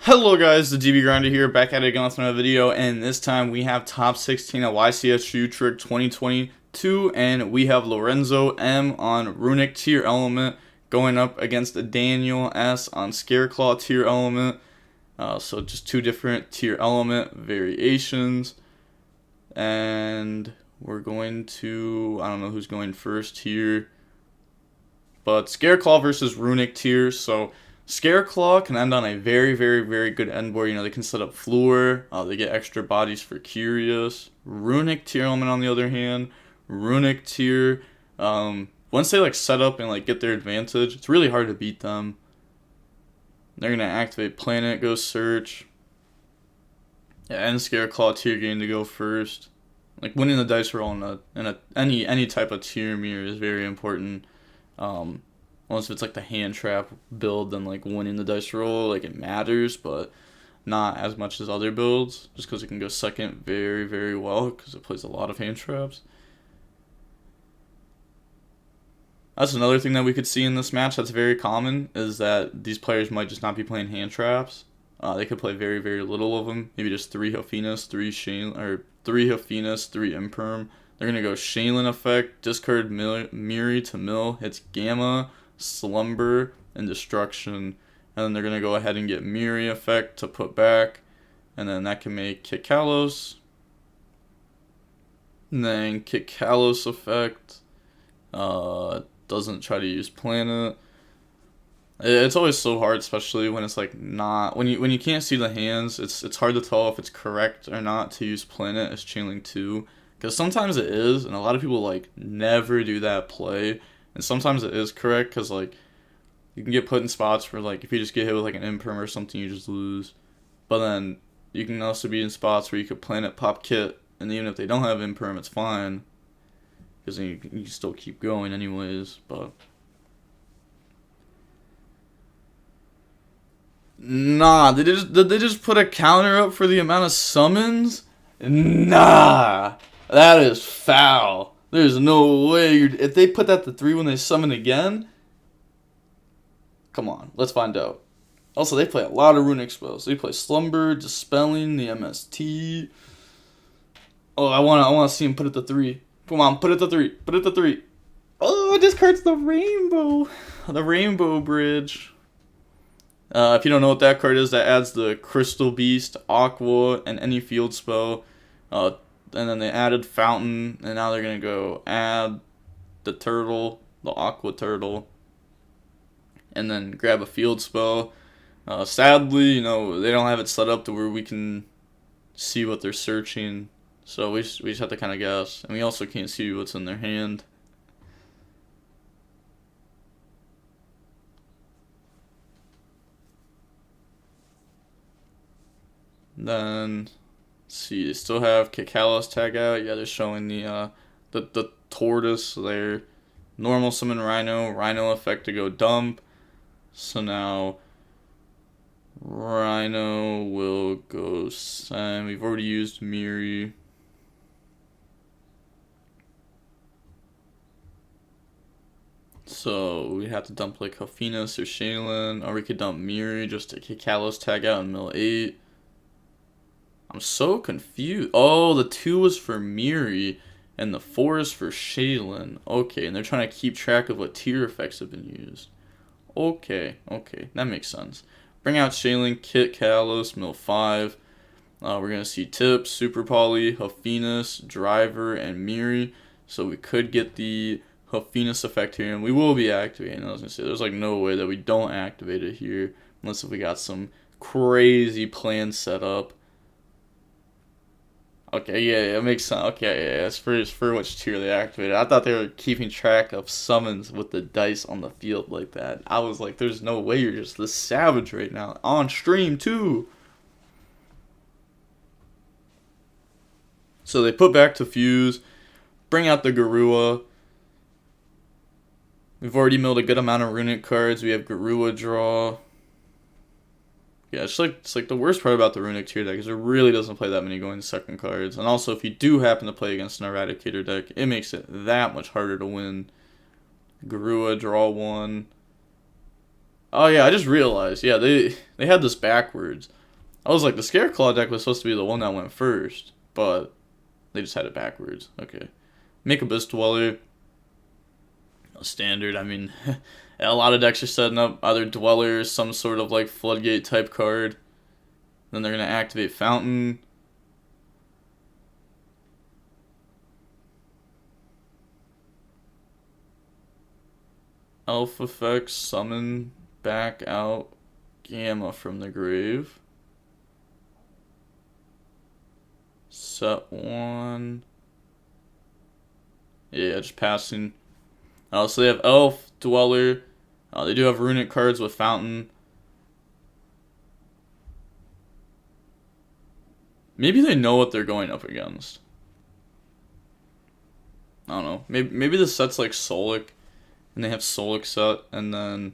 Hello guys, the DB Grinder here, back at it again with another video, and this time we have top 16 at YCS Utrecht 2022, and we have Lorenzo M on Runick Tearlament going up against Daniel S on Scareclaw Tearlament. So just two different Tearlament variations, and we're going to, I don't know who's going first here, but Scareclaw versus Runick Tier. So Scareclaw can end on a very, very, very good end board. You know, they can set up Floor. They get extra bodies for Curious. Runick Tearlament, on the other hand, Runick Tier, once they like set up and like get their advantage, it's really hard to beat them. They're gonna activate Planet, go search, and Scareclaw Tier game to go first. Like winning the dice roll in any type of tier mirror is very important. Unless if it's like the hand trap build, then like winning the dice roll, like it matters, but not as much as other builds, just because it can go second very, very well because it plays a lot of hand traps. That's another thing that we could see in this match that's very common, is that these players might just not be playing hand traps. They could play very, very little of them. Maybe just 3 Hophinas, 3 Shane, or 3 Hophinas, 3 Imperm. They're gonna go Shaylin effect, discard Miri to mill, hits Gamma, Slumber, and Destruction, and then they're gonna go ahead and get Miri effect to put back, and then that can make Kick Kalos, and then Kick Kalos effect doesn't try to use Planet. It's always so hard, especially when it's like not when you can't see the hands. It's hard to tell if it's correct or not to use Planet as Chainlink 2, because sometimes it is, and a lot of people like never do that play. And sometimes it is correct, because like you can get put in spots where like if you just get hit with like an Imperm or something, you just lose. But then you can also be in spots where you could Planet pop Kit, and even if they don't have Imperm, it's fine, because then you can still keep going anyways. But nah, did they just put a counter up for the amount of summons? Nah, that is foul. There's no way if they put that to 3 when they summon again. Come on, let's find out. Also, they play a lot of Runick spells. They play Slumber, Dispelling, the MST. Oh, I wanna see him put it to 3. Come on, put it to 3. Put it to 3. Oh, it discards the Rainbow. The Rainbow Bridge. If you don't know what that card is, that adds the Crystal Beast, Aqua, and any field spell. And then they added Fountain, and now they're going to go add the Turtle, the Aqua Turtle, and then grab a field spell. Sadly, you know, they don't have it set up to where we can see what they're searching, so we just have to kind of guess. And we also can't see what's in their hand. Then, let's see, they still have Kikalos tag out. Yeah, they're showing the tortoise there. Normal summon Rhino effect to go dump. So now Rhino will go Sam. We've already used Miri. So we have to dump like Hophinas or Shaylin, or we could dump Miri just to Kikalos tag out in mill 8. I'm so confused. Oh, the 2 was for Miri, and the 4 is for Shaylin. Okay, and they're trying to keep track of what tier effects have been used. Okay, that makes sense. Bring out Shaylin, Kit Kalos, mill 5. We're going to see Tip, Super Poly, Hophinas, Driver, and Miri. So we could get the Hophinas effect here, and we will be activating. I was going to say, there's like no way that we don't activate it here, unless if we got some crazy plan set up. Okay, yeah, it makes sense. Okay, yeah, it's for which tier they activated. I thought they were keeping track of summons with the dice on the field like that. I was like, there's no way you're just this savage right now. On stream, too. So they put back to Fuse, bring out the Garua. We've already milled a good amount of Runick cards. We have Garua draw. Yeah, it's like the worst part about the Runick tier deck is it really doesn't play that many going second cards. And also, if you do happen to play against an Eradicator deck, it makes it that much harder to win. Garua, draw 1. Oh yeah, I just realized. Yeah, they had this backwards. I was like, the Scareclaw deck was supposed to be the one that went first, but they just had it backwards. Okay. Make Abyss Dweller. Standard. I mean, a lot of decks are setting up either Dwellers, some sort of like Floodgate type card. Then they're going to activate Fountain. Elf effects, summon back out Gamma from the grave. Set one. Yeah, just passing. So they have Elf, Dweller. They do have Runick cards with Fountain. Maybe they know what they're going up against. I don't know. Maybe the set's like Solic, and they have Solic set, and then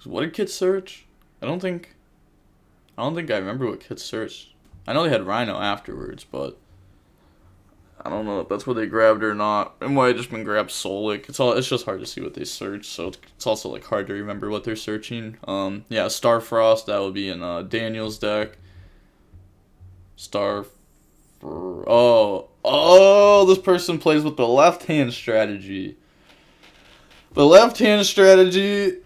what did Kit search? I don't think I remember what Kit searched. I know they had Rhino afterwards, but I don't know if that's what they grabbed or not. It might have just been grabbed Solic. It's just hard to see what they searched, so it's also like hard to remember what they're searching. Yeah, Starfrost, that would be in Daniel's deck. This person plays with the left-hand strategy. The left-hand strategy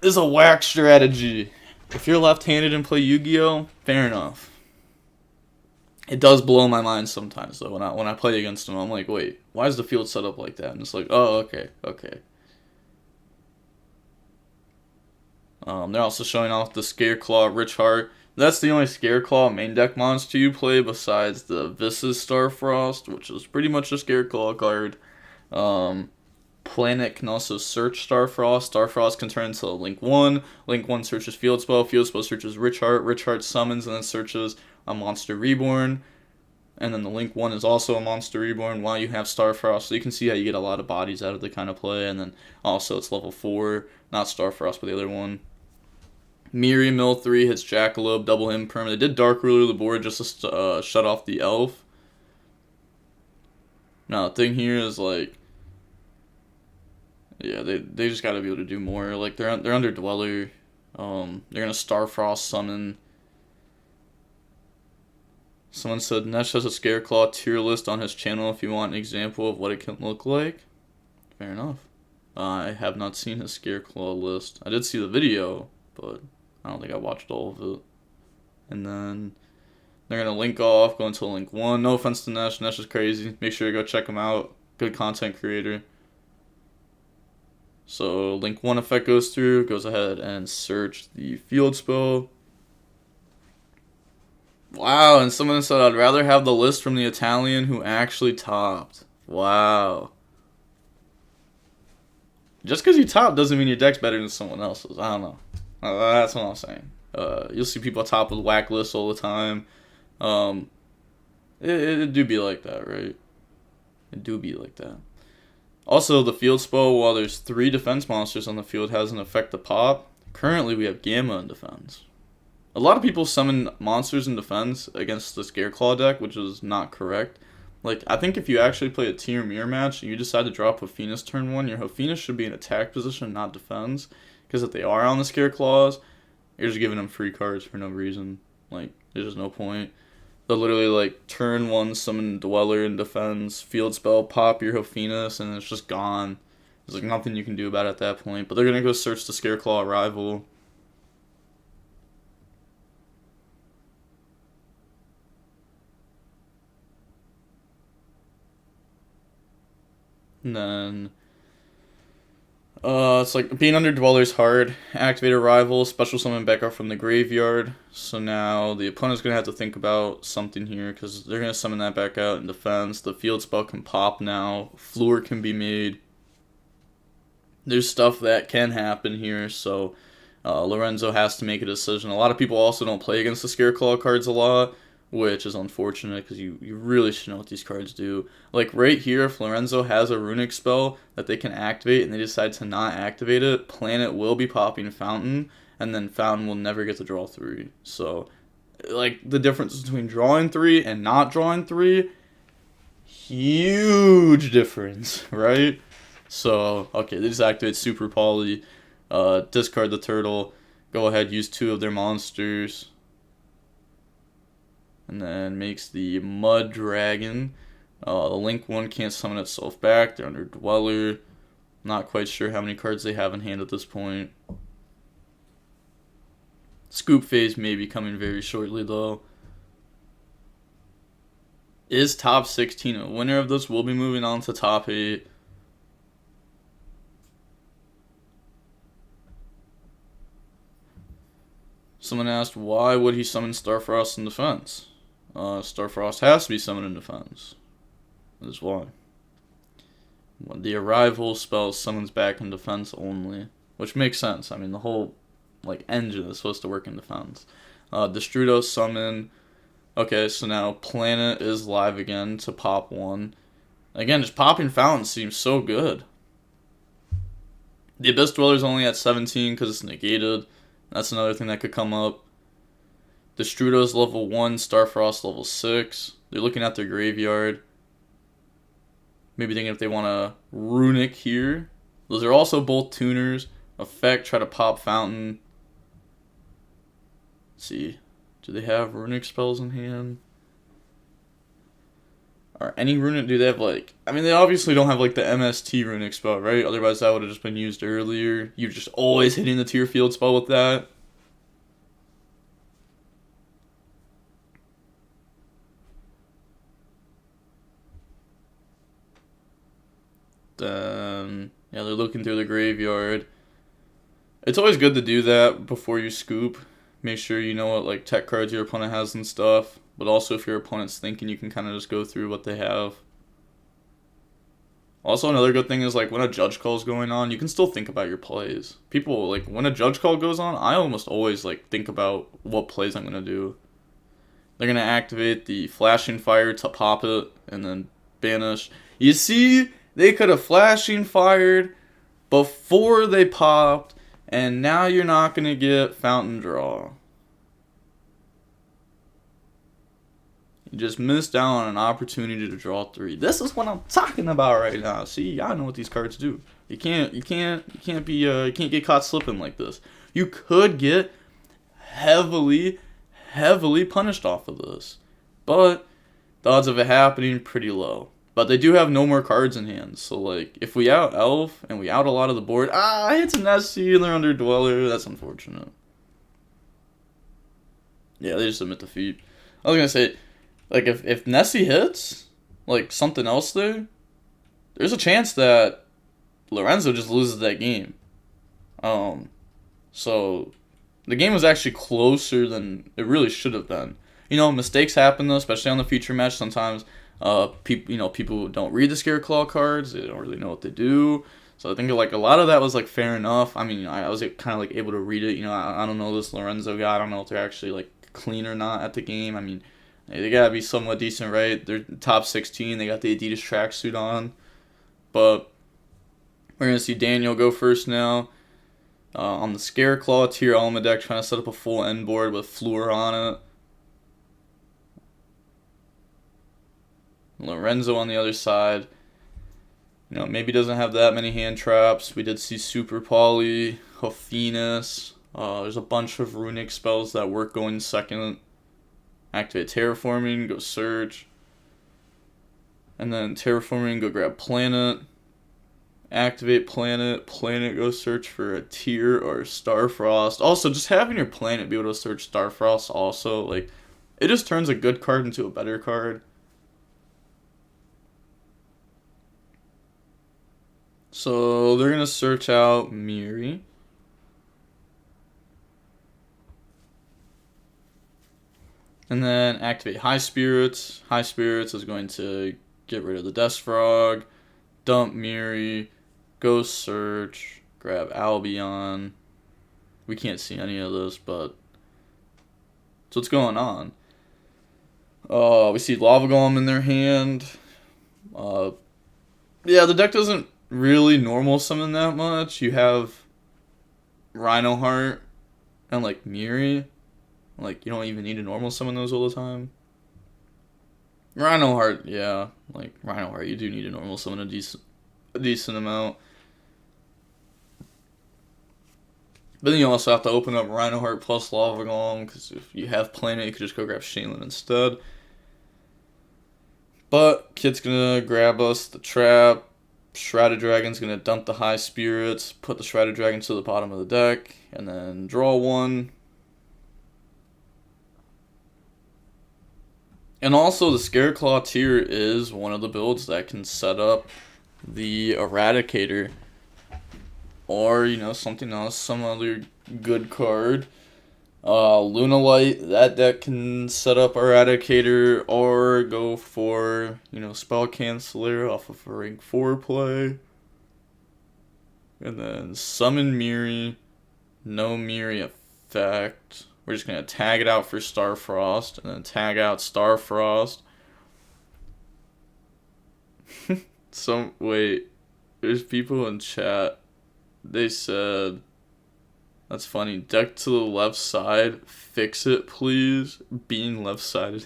is a whack strategy. If you're left-handed and play YuGiOh, fair enough. It does blow my mind sometimes though when I play against them. I'm like, wait, why is the field set up like that? And it's like, oh, okay. They're also showing off the Scareclaw Rich Heart. That's the only Scareclaw main deck monster you play besides the Vis's Starfrost, which is pretty much a Scareclaw card. Planet can also search Starfrost. Starfrost can turn into a Link 1. Link 1 searches Field Spell. Field Spell searches Rich Heart. Rich Heart summons and then searches a Monster Reborn. And then the Link 1 is also a Monster Reborn while you have Starfrost. So you can see how you get a lot of bodies out of the kind of play. And then also it's level 4. Not Starfrost, but the other one. Miri Mill 3 hits Jackalope, double him permanent. They did Dark Ruler the board just to shut off the Elf. Now the thing here is like, yeah, they just gotta be able to do more. Like they're under Dweller. They're gonna Starfrost summon. Someone said Nesh has a Scareclaw tier list on his channel if you want an example of what it can look like. Fair enough. I have not seen his Scareclaw list. I did see the video, but I don't think I watched all of it. And then they're going to link off, go into Link 1. No offense to Nesh. Nesh is crazy. Make sure you go check him out. Good content creator. So Link 1 effect goes through, goes ahead and search the field spell. Wow, and someone said I'd rather have the list from the Italian who actually topped. Wow. Just because you top doesn't mean your deck's better than someone else's. I don't know. That's what I'm saying. You'll see people top with whack lists all the time. It do be like that, right? It do be like that. Also, the field spell, while there's 3 defense monsters on the field, has an effect to pop. Currently, we have Gamma in defense. A lot of people summon monsters in defense against the Scareclaw deck, which is not correct. Like, I think if you actually play a tier mirror match and you decide to drop Hophinas turn 1, your Hophinas should be in attack position, not defense. Because if they are on the Scareclaws, you're just giving them free cards for no reason. Like, there's just no point. They'll literally, like, turn 1, summon Dweller in defense, field spell, pop your Hophinas, and it's just gone. There's, like, nothing you can do about it at that point. But they're going to go search the Scareclaw rival. And then it's like being under Dweller's hard. Activate a rival, special summon back up from the graveyard. So now the opponent's gonna have to think about something here because they're gonna summon that back out in defense. The field spell can pop now. Floor can be made. There's stuff that can happen here, so Lorenzo has to make a decision. A lot of people also don't play against the Scareclaw cards a lot, which is unfortunate because you really should know what these cards do. Like right here, if Lorenzo has a Runick spell that they can activate and they decide to not activate it, Planet will be popping Fountain, and then Fountain will never get to draw 3. So, like, the difference between drawing 3 and not drawing 3, huge difference, right? So, okay, they just activate Super Poly. discard the turtle, go ahead, use 2 of their monsters, and then makes the Mud Dragon. The Link one can't summon itself back, they're under Dweller. Not quite sure how many cards they have in hand at this point. Scoop phase may be coming very shortly though. Is top 16 a winner of this? We'll be moving on to top 8. Someone asked, why would he summon Starfrost in defense? Starfrost has to be summoned in defense. That is why. When the arrival spell summons back in defense only, which makes sense. I mean, the whole engine is supposed to work in defense. Destrudo summon. Okay, so now Planet is live again to pop 1. Again, just popping Fountain seems so good. The Abyss Dweller's only at 17 because it's negated. That's another thing that could come up. Destrudo's level 1, Starfrost level 6. They're looking at their graveyard. Maybe thinking if they want to Runick here. Those are also both tuners. Effect, try to pop Fountain. Let's see. Do they have Runick spells in hand? Or any Runick? Do they have I mean, they obviously don't have the MST Runick spell, right? Otherwise that would have just been used earlier. You're just always hitting the tier field spell with that. Then, yeah, they're looking through the graveyard. It's always good to do that before you scoop. Make sure you know what tech cards your opponent has and stuff. But also if your opponent's thinking, you can kind of just go through what they have. Also, another good thing is when a judge call is going on, you can still think about your plays. People, when a judge call goes on, I almost always think about what plays I'm going to do. They're going to activate the Flashing Fire to pop it and then banish. You see, they could have Flashing Fired before they popped, and now you're not going to get Fountain Draw. You just missed out on an opportunity to draw 3. This is what I'm talking about right now. See, I know what these cards do. You can't get caught slipping like this. You could get heavily punished off of this, but the odds of it happening pretty low. But they do have no more cards in hand, so if we out Elf and we out a lot of the board, it's an SC and they're under Dweller. That's unfortunate. Yeah, they just submit defeat. I was gonna say, if Nessie hits, something else there's a chance that Lorenzo just loses that game. So the game was actually closer than it really should have been. Mistakes happen though, especially on the feature match. Sometimes people don't read the Scareclaw cards. They don't really know what they do. So I think a lot of that was fair enough. I mean, I was kind of able to read it. I don't know this Lorenzo guy. I don't know if they're actually clean or not at the game. I mean, they gotta be somewhat decent, right? They're top 16. They got the Adidas tracksuit on. But we're gonna see Daniel go first now. On the Scareclaw Tearlament deck, trying to set up a full end board with Floor on it. Lorenzo on the other side. Maybe doesn't have that many hand traps. We did see Super Poly, Hophinus. There's a bunch of Runick spells that work going second. Activate Terraforming, go search. And then Terraforming, go grab Planet. Activate Planet. Planet, go search for a Tier or Starfrost. Also, just having your Planet be able to search Starfrost also, it just turns a good card into a better card. So they're going to search out Miri. And then activate High Spirits. High Spirits is going to get rid of the Death Frog. Dump Miri. Go search. Grab Albion. We can't see any of this, but... So what's going on? We see Lava Golem in their hand. Yeah, the deck doesn't really normal summon that much. You have Rhino Heart and Miri. You don't even need to normal summon those all the time. Rhino Heart, yeah. Rhino Heart, you do need to normal summon a decent amount. But then you also have to open up Rhinoheart plus Lava Golem, because if you have Planet, you could just go grab Shaylin instead. But Kit's gonna grab us the trap. Shrouded Dragon's gonna dump the High Spirits, put the Shrouded Dragon to the bottom of the deck, and then draw one. And also, the Scareclaw tier is one of the builds that can set up the Eradicator. Or, you know, something else, some other good card. Lunalight, that deck can set up Eradicator or go for, you know, Spell Canceller off of a rank 4 play. And then Summon Miri, no Miri effect. We're just going to tag it out for Starfrost and then tag out Starfrost. Wait, there's people in chat. They said, that's funny, deck to the left side, fix it please. Being left-sided.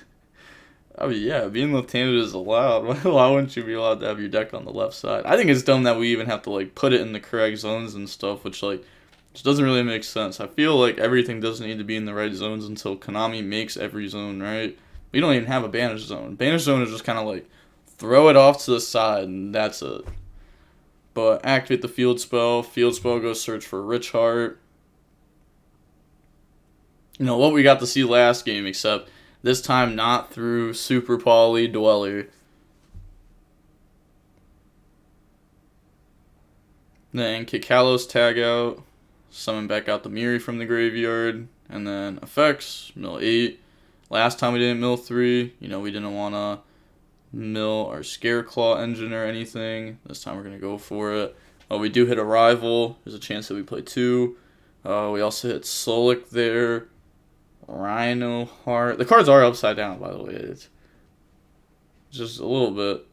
I mean, yeah, being left-handed is allowed. Why wouldn't you be allowed to have your deck on the left side? I think it's dumb that we even have to, like, put it in the correct zones and stuff, which, like, just doesn't really make sense. I feel like everything doesn't need to be in the right zones until Konami makes every zone, right? We don't even have a banish zone. Banish zone is just kind of like, throw it off to the side, and that's it. But activate the field spell. Field spell goes search for Rich Heart. You know, what we got to see last game, except this time not through Super Poly Dweller. Then Kikalos tag out. Summon back out the Miri from the graveyard. And then effects, mill 8. Last time we didn't mill 3. You know, we didn't want to mill our Scareclaw engine or anything. This time we're going to go for it. We do hit a rival. There's a chance that we play 2. We also hit Solic there. Rhino Heart. The cards are upside down, by the way. It's just a little bit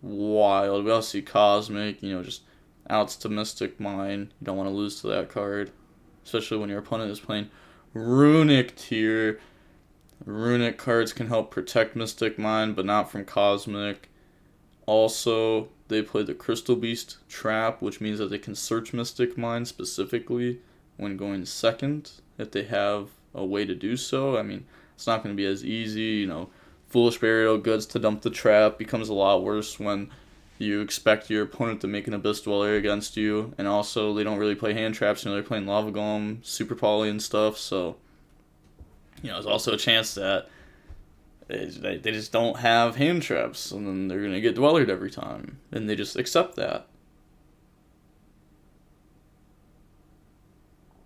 wild. We also see Cosmic, you know, just outs to Mystic Mine. You don't want to lose to that card, especially when your opponent is playing Runick tier. Runick cards can help protect Mystic Mine, but not from Cosmic. Also, they play the Crystal Beast trap, which means that they can search Mystic Mine specifically when going second, if they have a way to do so. I mean, it's not going to be as easy. You know, Foolish Burial Goods to dump the trap becomes a lot worse when you expect your opponent to make an Abyss Dweller against you. And also, they don't really play hand traps. You know, they're playing Lava Golem, Super Poly, and stuff. So, you know, there's also a chance that they just don't have hand traps, and then they're going to get Dwellered every time. And they just accept that.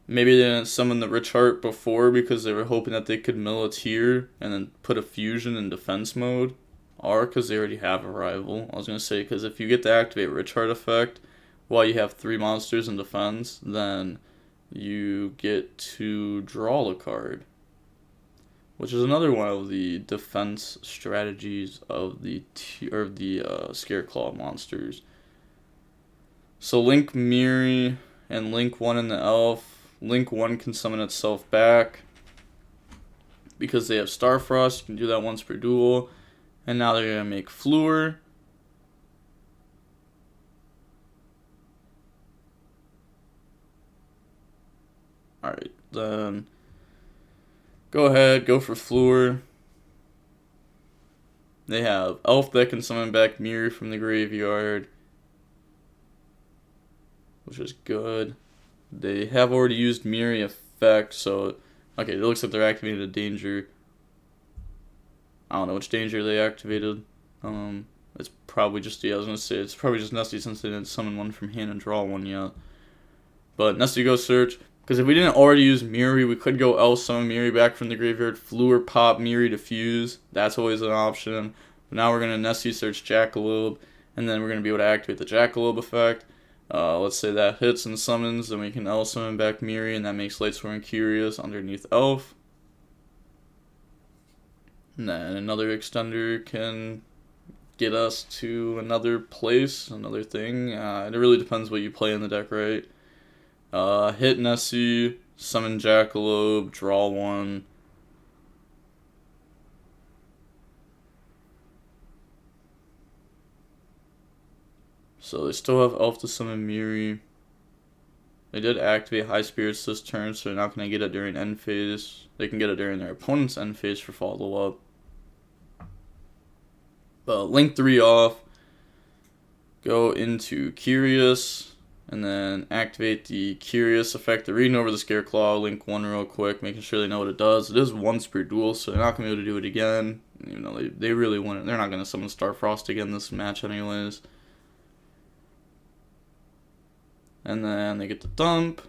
Maybe they didn't summon the Rich Heart before because they were hoping that they could mill a tier and then put a fusion in defense mode. Or because they already have a rival. I was going to say, because if you get to activate Rich Heart effect while you have 3 monsters in defense, then you get to draw the card. Which is another one of the defense strategies of the Scareclaw monsters. So Link Miri and Link 1 in the Elf. Link 1 can summon itself back because they have Starfrost. You can do that once per duel. And now they're going to make Fleur. Alright, then go ahead, go for Fleur. They have Elf that can summon back Miri from the graveyard, which is good. They have already used Miri effect, so okay, it looks like they're activating a danger. I don't know which danger they activated. It's probably just, yeah, I was gonna say it's probably just Nessie since they didn't summon one from hand and draw one yet. But Nessie go search, because if we didn't already use Miri, we could go Elf summon Miri back from the graveyard, Fleur pop Miri to fuse. That's always an option. But now we're gonna Nessie search Jackalope, and then we're gonna be able to activate the Jackalope effect. Let's say that hits and summons, then we can Elf summon back Miri, and that makes Lightsworn Curious underneath Elf. And then another extender can get us to another place, another thing. It really depends what you play in the deck, right? Hit Nessie, summon Jackalope, draw one. So they still have Elf to summon Miri. They did activate High Spirits this turn, so they're not going to get it during end phase. They can get it during their opponent's end phase for follow-up. But link 3 off. Go into Curious, and then activate the Curious effect. They're reading over the Scareclaw. Link 1 real quick, making sure they know what it does. It is once per duel, so they're not going to be able to do it again. Even though they really want it. They're not going to summon Starfrost again this match anyways. And then they get the dump.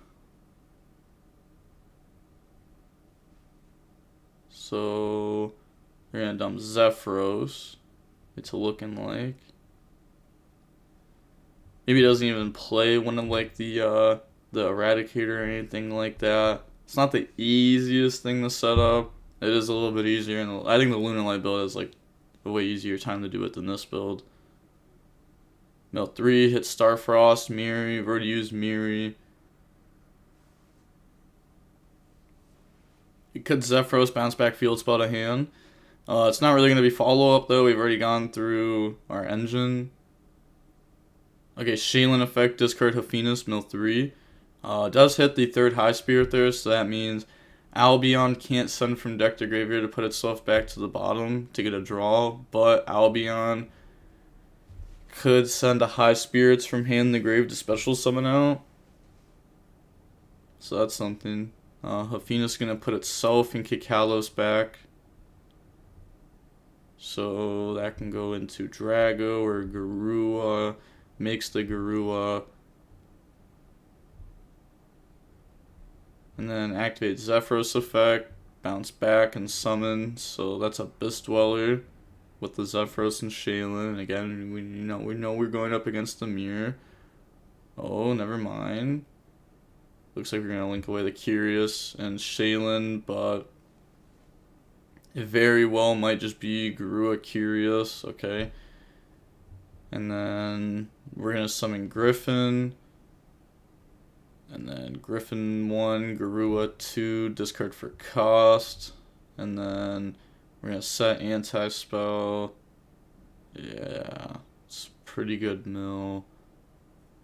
So we're gonna dump Zephyros. It's looking like. Maybe it doesn't even play one of like the Eradicator or anything like that. It's not the easiest thing to set up. It is a little bit easier, and I think the Lunalight build is like a way easier time to do it than this build. Mill 3, hit Starfrost, Miri. We've already used Miri. You could Zephyros, bounce back field spell to hand. It's not really going to be follow-up though. We've already gone through our engine. Okay, Shaylin effect, discard Hephaestus, mill 3. Does hit the 3rd High Spirit there, so that means Albion can't send from deck to graveyard to put itself back to the bottom to get a draw, but Albion could send a High Spirits from hand to grave to special summon out. So that's something. Hephaestus is going to put itself and kick Kalos back. So that can go into Drago or Garua. Makes the Garua. And then activate Zephyros effect. Bounce back and summon. So that's a Abyss Dweller with the Zephyros and Shaylin. Again, we know we're going up against the mirror. Oh, never mind. Looks like we're going to link away the Curious and Shaylin, but it very well might just be Garua Curious, okay. And then we're going to summon Griffin. And then Griffin 1, Garua 2, discard for cost. And then we're going to set anti-spell. Yeah, it's pretty good mill.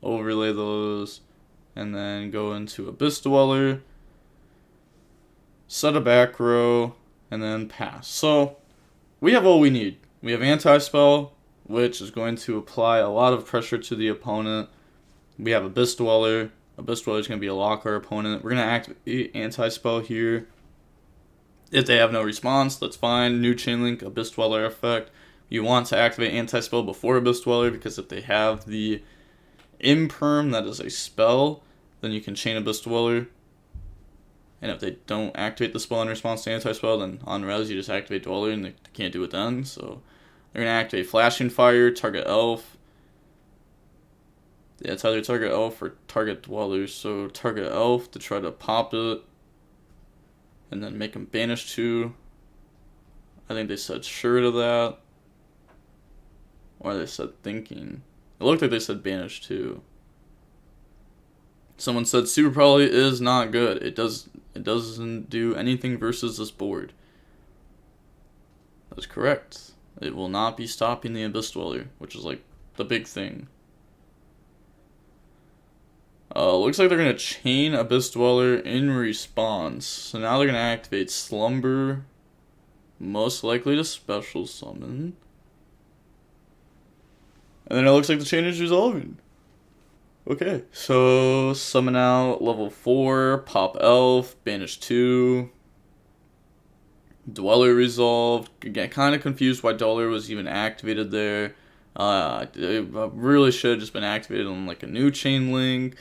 Overlay those. And then go into Abyss Dweller, set a back row, and then pass. So we have all we need. We have Anti-Spell, which is going to apply a lot of pressure to the opponent. We have Abyss Dweller. Abyss Dweller is going to be a lock our opponent. We're going to activate Anti-Spell here. If they have no response, that's fine. New Chainlink, Abyss Dweller effect. You want to activate Anti-Spell before Abyss Dweller, because if they have the Imperm, that is a spell, then you can chain Abyss Dweller. And if they don't activate the spell in response to anti-spell, then on res you just activate Dweller and they can't do it then. So they're going to activate Flashing Fire, target Elf. Yeah, it's either target Elf or target Dweller. So target Elf to try to pop it. And then make him banish 2. I think they said sure to that. Or they said thinking. It looked like they said banish 2. Someone said Super Probably is not good. It doesn't do anything versus this board. That's correct. It will not be stopping the Abyss Dweller, which is like the big thing. Looks like they're going to chain Abyss Dweller in response. So now they're going to activate Slumber, most likely to special summon. And then it looks like the chain is resolving. Okay, so summon out level 4, pop Elf, banish 2, Dweller resolved. Again, kind of confused why Dweller was even activated there. It really should have just been activated on like a new chain link,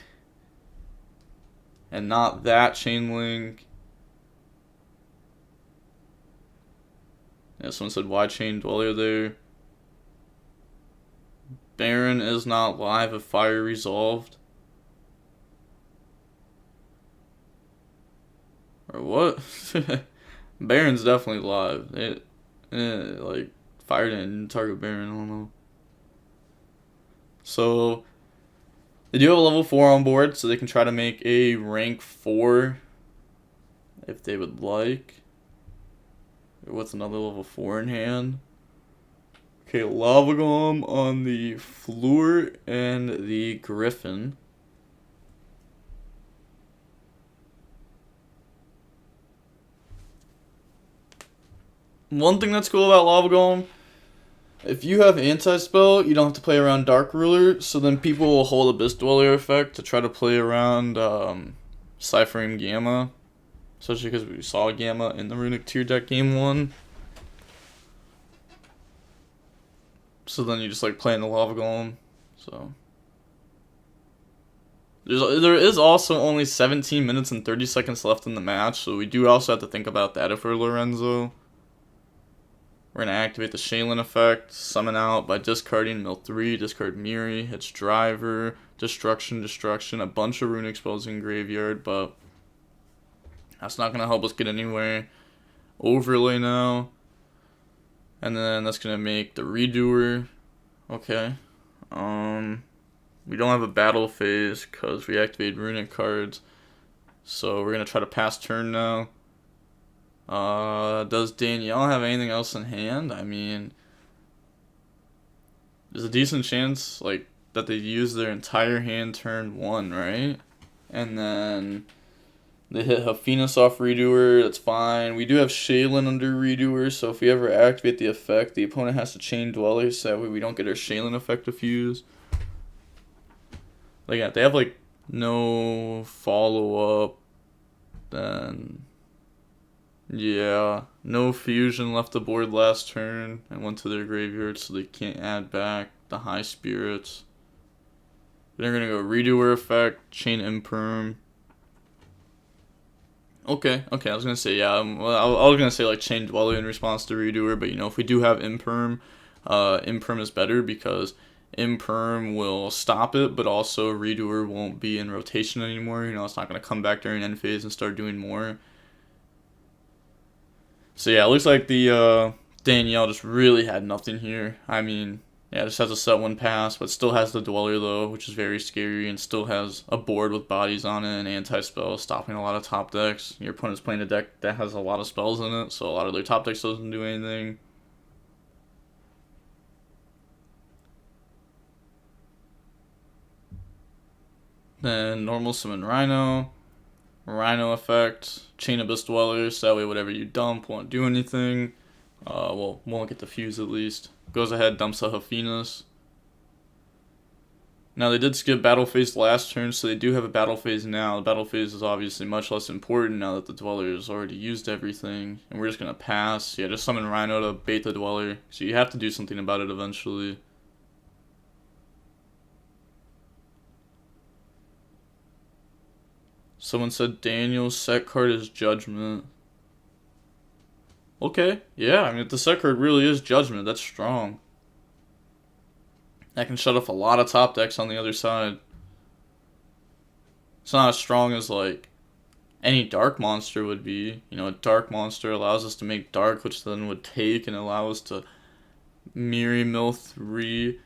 and not that chain link. Yeah, someone said why chain Dweller there. Baron is not live if fire resolved. Or what? Baron's definitely live. Like, fire didn't target Baron, I don't know. So, they do have a level 4 on board, so they can try to make a rank 4 if they would like. What's another level 4 in hand? Okay, Lava Golem on the Fleur and the Griffin. One thing that's cool about Lava Golem, if you have anti-spell, you don't have to play around Dark Ruler, so then people will hold Abyss Dweller effect to try to play around Cyphering Gamma. Especially because we saw Gamma in the Runick tier deck game 1. So then you just like playing the Lava Golem. So there is also only 17 minutes and 30 seconds left in the match, so we do also have to think about that if we're Lorenzo. We're going to activate the Shaylin effect, summon out by discarding Mill 3, discard Miri, hits Driver, Destruction, a bunch of Runick spells in graveyard, but that's not going to help us get anywhere. Overlay now. And then that's going to make the Redoer. Okay. We don't have a battle phase because we activated Runick cards. So we're going to try to pass turn now. Does Danielle have anything else in hand? I mean, there's a decent chance like that they use their entire hand turn 1, right? And then they hit Hafenus off Redoer, that's fine. We do have Shaylin under Redoer, so if we ever activate the effect, the opponent has to chain Dweller, so that way we don't get our Shaylin effect diffused. Like, yeah, they have like no follow-up, then yeah, no fusion left the board last turn and went to their graveyard, so they can't add back the high spirits. They're gonna go Redoer effect, chain Imperm. Okay, I was gonna say, yeah, well, I was gonna say like chain Dweller in response to Redoer, but you know, if we do have Imperm, Imperm is better because Imperm will stop it, but also Redoer won't be in rotation anymore. You know, it's not gonna come back during end phase and start doing more. So yeah, it looks like the Danielle just really had nothing here. I mean, yeah, just has a set 1 pass, but still has the Dweller though, which is very scary, and still has a board with bodies on it and anti-spell, stopping a lot of top decks. Your opponent's playing a deck that has a lot of spells in it, so a lot of their top decks doesn't do anything. Then normal summon Rhino effect, chain Abyss Dwellers, so that way whatever you dump won't do anything. Well, won't get the fuse at least. Goes ahead, dumps a Hafenus. Now they did skip battle phase last turn, so they do have a battle phase now. The battle phase is obviously much less important now that the Dweller has already used everything. And we're just going to pass. Yeah, just summon Rhino to bait the Dweller. So you have to do something about it eventually. Someone said Daniel's set card is Judgment. Okay, yeah, I mean, if the set card really is Judgment, that's strong. That can shut off a lot of top decks on the other side. It's not as strong as, like, any Dark Monster would be. You know, a Dark Monster allows us to make Dark, which then would take and allow us to Miri Mill 3.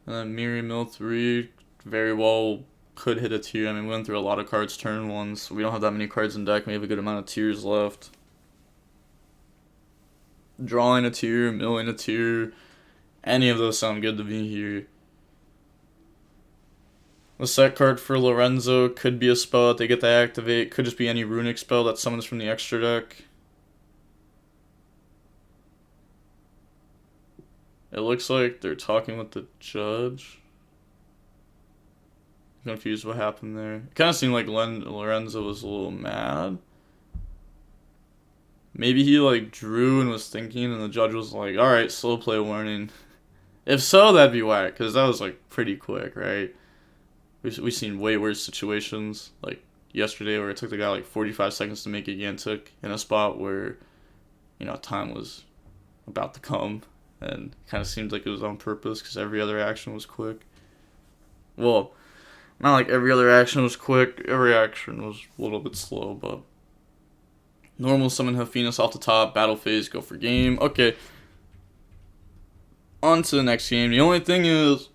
And then Miri Mill 3 very well could hit a tier. I mean, we went through a lot of cards turn 1, so we don't have that many cards in deck. We have a good amount of tiers left. Drawing a tier, milling a tier, any of those sound good to me here. The set card for Lorenzo could be a spell that they get to activate. Could just be any Runick spell that summons from the extra deck. It looks like they're talking with the judge. I'm confused what happened there. It kind of seemed like Lorenzo was a little mad. Maybe he like drew and was thinking and the judge was like, alright, slow play warning. If so, that'd be whack, because that was like pretty quick, right? We've seen way worse situations, like yesterday where it took the guy like 45 seconds to make a Yantic in a spot where, you know, time was about to come, and it kind of seemed like it was on purpose because every other action was quick. Well, not like every other action was quick, every action was a little bit slow, but normal summon Hafenus off the top, battle phase, go for game. Okay. On to the next game. The only thing is,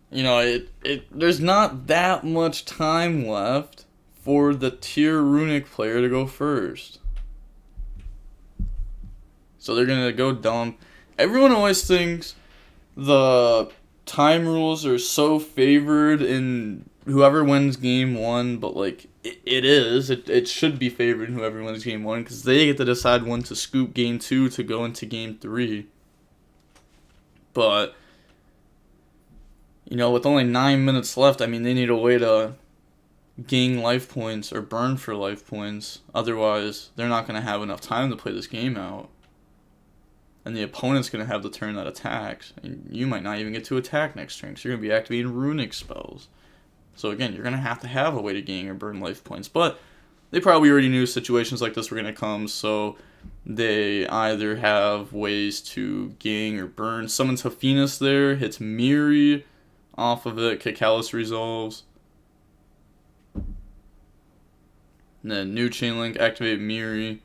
you know, there's not that much time left for the tier Runick player to go first. So they're going to go dump. Everyone always thinks the time rules are so favored in whoever wins game 1, but like It is. It should be favored whoever wins game 1 because they get to decide when to scoop game 2 to go into game 3. But, you know, with only 9 minutes left, I mean, they need a way to gain life points or burn for life points. Otherwise, they're not going to have enough time to play this game out. And the opponent's going to have the turn that attacks. And you might not even get to attack next turn because you're going to be activating Runick spells. So again, you're going to have a way to gain or burn life points. But they probably already knew situations like this were going to come, so they either have ways to gain or burn. Summons Hafinus there, hits Miri off of it, Kikalos resolves. And then new chain link, activate Miri.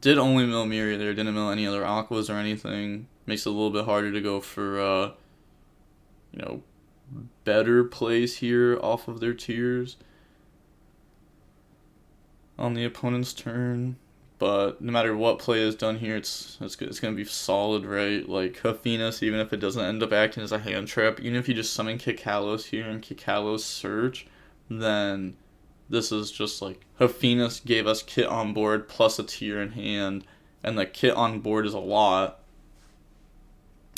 Did only mill Miri there, didn't mill any other Aquas or anything. Makes it a little bit harder to go for, you know, better plays here off of their tiers on the opponent's turn. But no matter what play is done here, it's going to be solid, right? Like Hafinus, even if it doesn't end up acting as a hand trap, even if you just summon Kikalos here and Kikalos search, then this is just like Hafinus gave us kit on board plus a tier in hand, and the kit on board is a lot,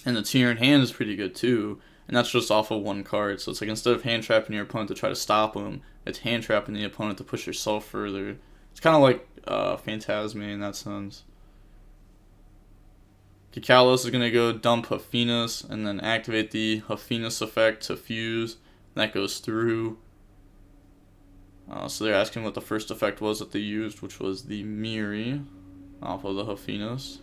and the tier in hand is pretty good too. And that's just off of one card. So it's like instead of hand trapping your opponent to try to stop him, it's hand trapping the opponent to push yourself further. It's kind of like Phantasme in that sense. Kikalos is going to go dump Hafinus and then activate the Hafinus effect to fuse. That goes through. So they're asking what the first effect was that they used, which was the Miri off of the Hafinus.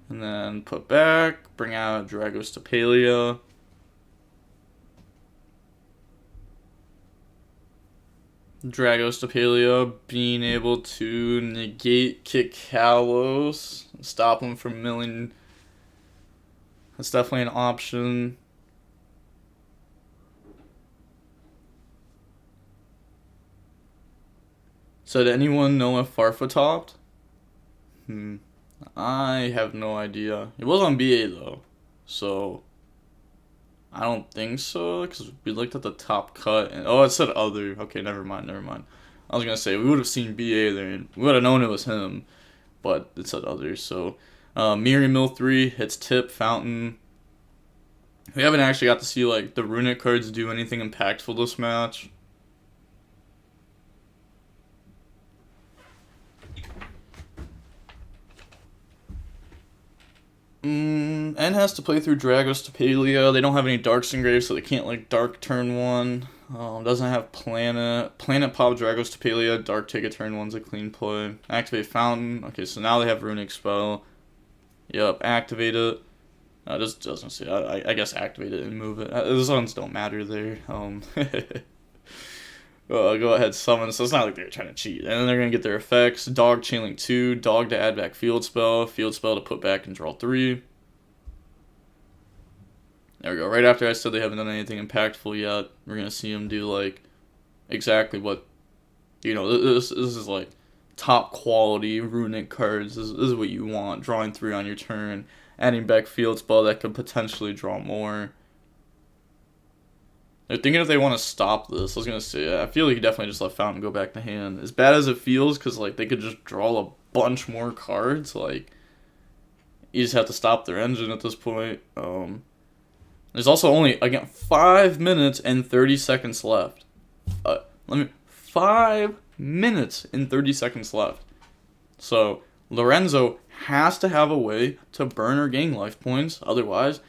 And then put back, bring out Dragostapelia. Dragostapelia being able to negate Kikalos and stop him from milling. That's definitely an option. So did anyone know if Farfa topped? I have no idea. It was on BA though, so I don't think so, because we looked at the top cut and it said other. Okay, never mind. I was gonna say we would have seen BA there and we would have known it was him, but it said others. So Miri Mill 3 hits Tip Fountain. We haven't actually got to see like the Runick cards do anything impactful this match. N has to play through Dragostapelia. They don't have any Darks engraved, so they can't like Dark turn 1. Doesn't have Planet. Planet pop Dragostapelia. Dark take a turn 1's a clean play. Activate Fountain. Okay, so now they have Runick spell. Yep, activate it. Just doesn't say. I guess activate it and move it. Those ones don't matter there. Go ahead, summon. So it's not like they're trying to cheat. And then they're going to get their effects. Dog, Chainlink 2. Dog to add back Field Spell. Field Spell to put back and draw 3. There we go. Right after I said they haven't done anything impactful yet, we're going to see them do, like, exactly what, you know, this is, like, top quality Runick cards. This is what you want. Drawing 3 on your turn. Adding back Field Spell that could potentially draw more. They're thinking if they want to stop this. I was going to say, I feel like you definitely just let Fountain go back to hand. As bad as it feels, because like they could just draw a bunch more cards. Like, you just have to stop their engine at this point. There's also only, again, 5 minutes and 30 seconds left. 5 minutes and 30 seconds left. So, Lorenzo has to have a way to burn or gain life points. Otherwise,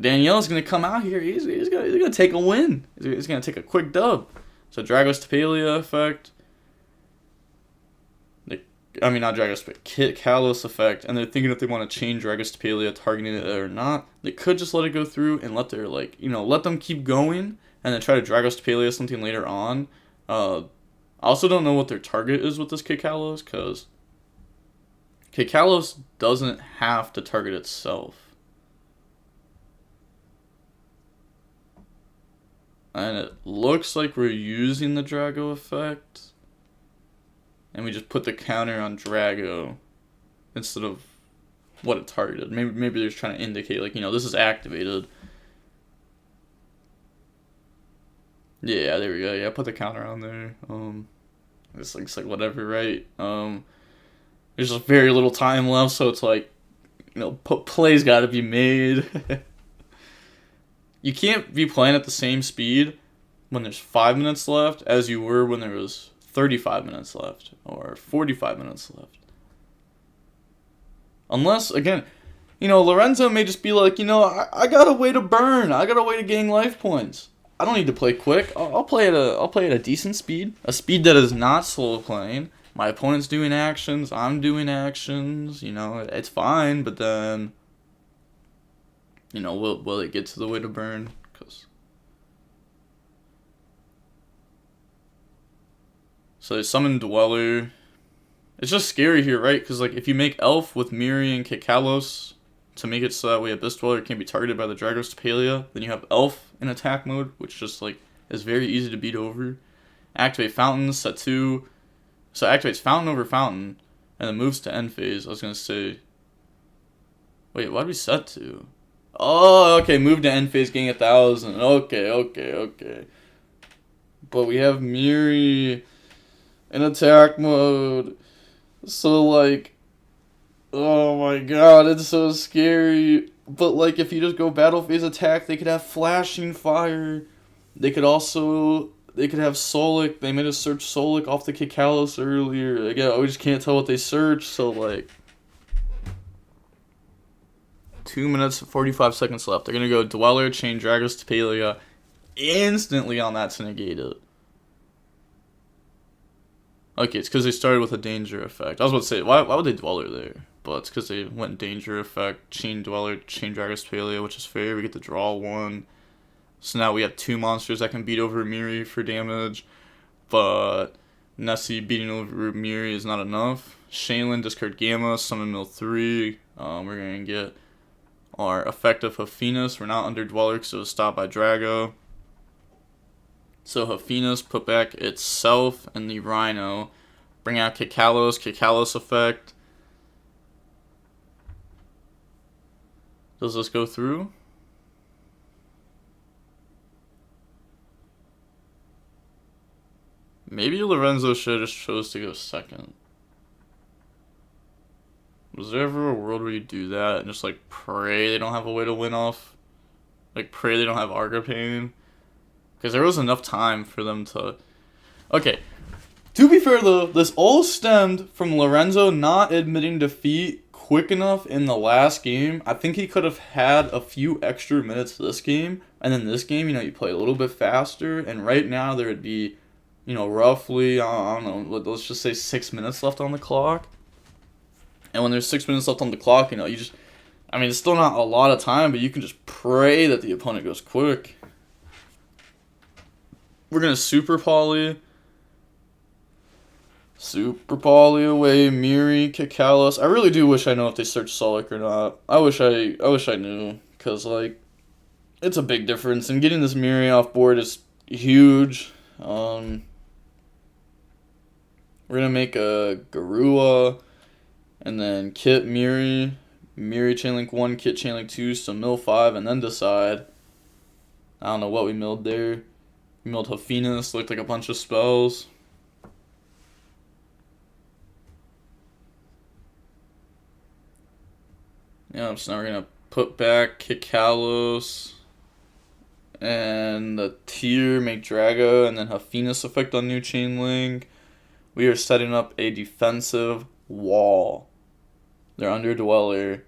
Danielle's going to come out here. He's going to take a win. He's going to take a quick dub. So Dragostapelia effect. Not Dragostapelia. Kikalos effect. And they're thinking if they want to change Dragostapelia, targeting it or not. They could just let it go through and let their, let them keep going. And then try to Dragostapelia something later on. I also don't know what their target is with this Kikalos. Because Kikalos doesn't have to target itself. And it looks like we're using the Drago effect. And we just put the counter on Drago instead of what it targeted. Maybe they're just trying to indicate, this is activated. Yeah, there we go. Yeah, put the counter on there. It's like whatever, right? There's just very little time left, so it's like, plays got to be made. You can't be playing at the same speed when there's 5 minutes left as you were when there was 35 minutes left or 45 minutes left. Unless, again, Lorenzo may just be like, I got a way to burn. I got a way to gain life points. I don't need to play quick. I'll play at a decent speed, a speed that is not slow playing. My opponent's doing actions. I'm doing actions. It's fine. But then, will it get to the way to burn? So they summon Dweller. It's just scary here, right? Because like if you make Elf with Miri and Kikalos to make it so that way Abyss Dweller can't be targeted by the Dragos Tapalia, then you have Elf in attack mode, which just like is very easy to beat over. Activate Fountain, set 2. So activates Fountain over Fountain, and then moves to end phase. I was gonna say, wait, why did we set 2? Oh, okay, move to end phase, gain 1,000. Okay. But we have Miri in attack mode. So, like, oh my god, it's so scary. But, like, if you just go battle phase attack, they could have flashing fire. They could have Solic. They made us search Solic off the Kikalos earlier. Again, we just can't tell what they search, so, like, 2 minutes, 45 seconds left. They're gonna go Dweller, Chain Dragos, Tapalia, instantly on that to negate it. Okay, it's because they started with a danger effect. I was about to say, why would they Dweller there? But it's because they went danger effect, Chain Dweller, Chain Dragos Tapalia, which is fair. We get to draw 1. So now we have 2 monsters that can beat over Miri for damage. But Nessie beating over Miri is not enough. Shaylin, discard Gamma, summon mill 3. We're going to get our effect of Hafinus. We're not under Dweller because it was stopped by Drago. So Hafinus, put back itself and the Rhino. Bring out Kikalos effect. Does this go through? Maybe Lorenzo should have just chose to go second. Was there ever a world where you do that and just like pray they don't have a way to win off? Like pray they don't have Argopane? Because there was enough time for them to... Okay. To be fair, though, this all stemmed from Lorenzo not admitting defeat quick enough in the last game. I think he could have had a few extra minutes this game. And then this game, you play a little bit faster. And right now, there would be, roughly, I don't know, let's just say 6 minutes left on the clock. And when there's 6 minutes left on the clock, you just... I mean, it's still not a lot of time, but you can just pray that the opponent goes quick. We're going to Super Poly. Super Poly away, Miri, Kikalos. I really do wish I know if they search Solic or not. I wish I knew. Because, like, it's a big difference. And getting this Miri off board is huge. We're going to make a Garua. And then Kit Miri. Miri Chainlink 1, Kit Chainlink 2, so mill 5, and then decide. I don't know what we milled there. We milled Hafinus, looked like a bunch of spells. Yeah, so now we're going to put back Kikalos and the Tear, make Drago, and then Hafinus effect on new Chainlink. We are setting up a defensive wall. They're under Dweller.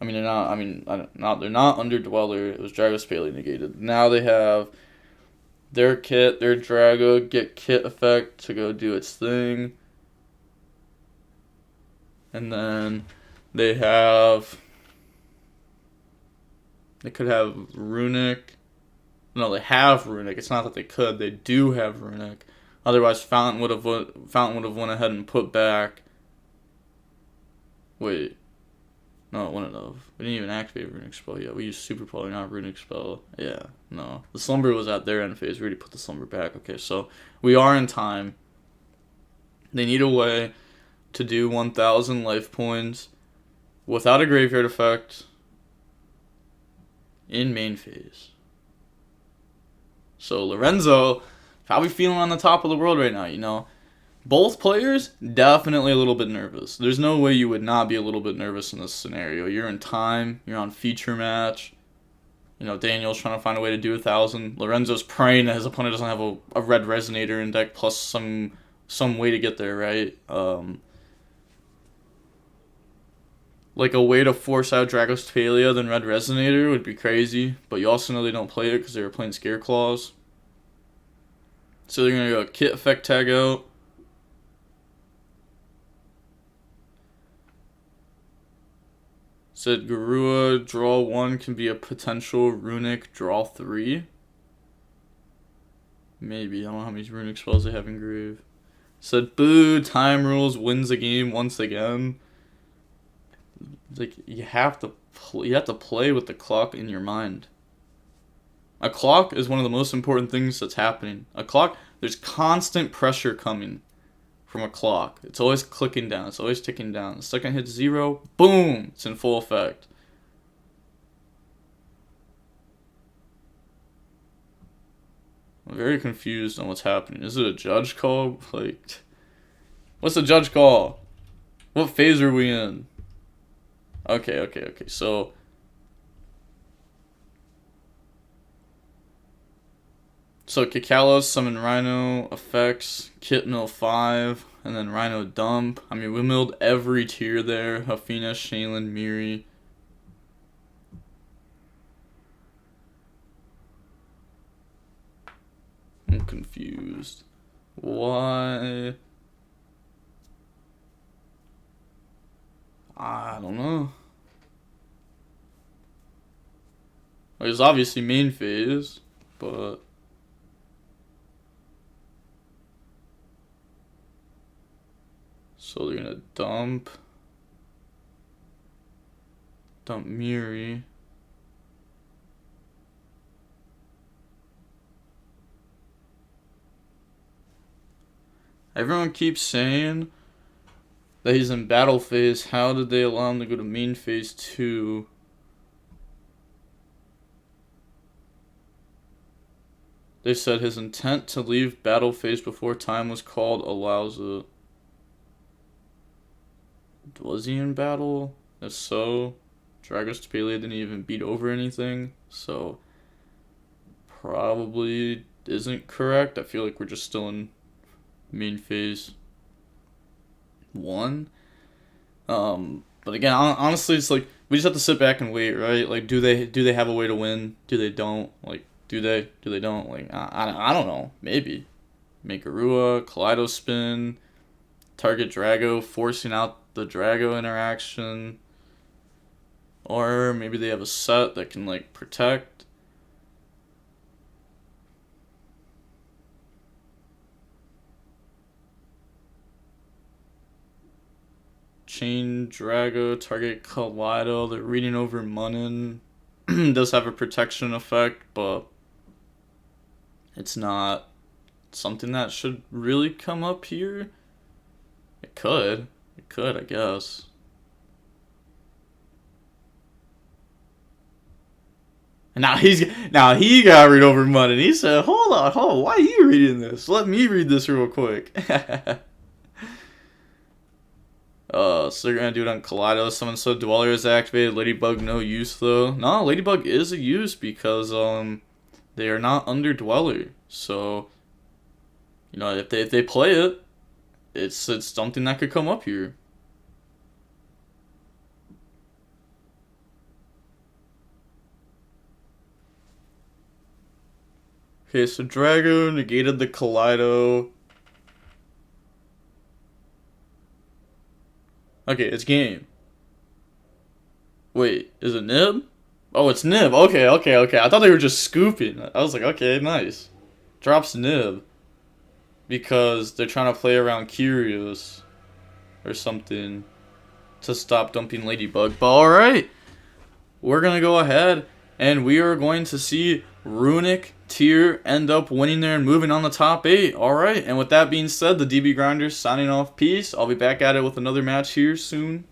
They're not under Dweller. It was Dragos Paley negated. Now they have their Kit, their Drago, get Kit effect to go do its thing. And then they could have Runick. No, they have Runick. It's not that they could. They do have Runick. Otherwise, Fountain would have went ahead and put back. Wait. No, it wouldn't have. We didn't even activate Runick spell yet. We used Super Poly, not Runick spell. Yeah, no. The Slumber was at their end phase. We already put the Slumber back. Okay, so we are in time. They need a way to do 1,000 life points without a graveyard effect in main phase. So Lorenzo, probably feeling on the top of the world right now, you know. Both players, definitely a little bit nervous. There's no way you would not be a little bit nervous in this scenario. You're in time, you're on feature match. You know, Daniel's trying to find a way to do 1,000. Lorenzo's praying that his opponent doesn't have a red resonator in deck plus some way to get there, right? Like a way to force out Dragostalia than red resonator would be crazy. But you also know they don't play it because they were playing Scareclaws. So they're going to go Kit Effect Tag out. Said Garua, draw 1 can be a potential Runick, draw 3. Maybe. I don't know how many Runick spells they have in Grave. Said, boo, time rules, wins the game once again. Like, you have to play with the clock in your mind. A clock is one of the most important things that's happening. A clock, there's constant pressure coming from a clock. It's always clicking down. It's always ticking down. The second it hits 0, boom, it's in full effect. I'm very confused on what's happening. Is it a judge call? Like, what's the judge call? What phase are we in? Okay. So Kikalos, summon Rhino, effects, Kit mill 5, and then Rhino dump. I mean, we milled every tier there. Hafina, Shaylin, Miri. I'm confused. Why? I don't know. It was obviously main phase, but so they're gonna dump Miri. Everyone keeps saying that he's in battle phase. How did they allow him to go to main phase 2? They said his intent to leave battle phase before time was called allows it. Was he in battle? If so, Dragostalia didn't even beat over anything, so probably isn't correct. I feel like we're just still in main phase 1. But again, honestly, it's like we just have to sit back and wait, right? Like, do they have a way to win? Do they don't? Like, do they don't? Like, I don't know. Maybe make Garua, Kaleido spin, target Drago, forcing out the Drago interaction, or maybe they have a set that can like protect. Chain Drago, target Kaleido. They're reading over Munin. Does have a protection effect, but it's not something that should really come up here. It could, I guess. And now he got read over Munin. He said, hold on, why are you reading this? Let me read this real quick. So they're gonna do it on Kaleido. Someone said Dweller is activated. Ladybug no use though. No, Ladybug is a use because they are not under Dweller. So you know, if they play it, it's something that could come up here. Okay, so Drago negated the Kaleido. Okay, it's game. Wait, is it Nib? Oh, it's Nib. Okay. I thought they were just scooping. I was like, okay, nice. Drops Nib. Because they're trying to play around Curious or something to stop dumping Ladybug. But alright, we're going to go ahead and we are going to see Runick tier end up winning there and moving on the top 8. Alright, and with that being said, the DB Grinders signing off. Peace. I'll be back at it with another match here soon.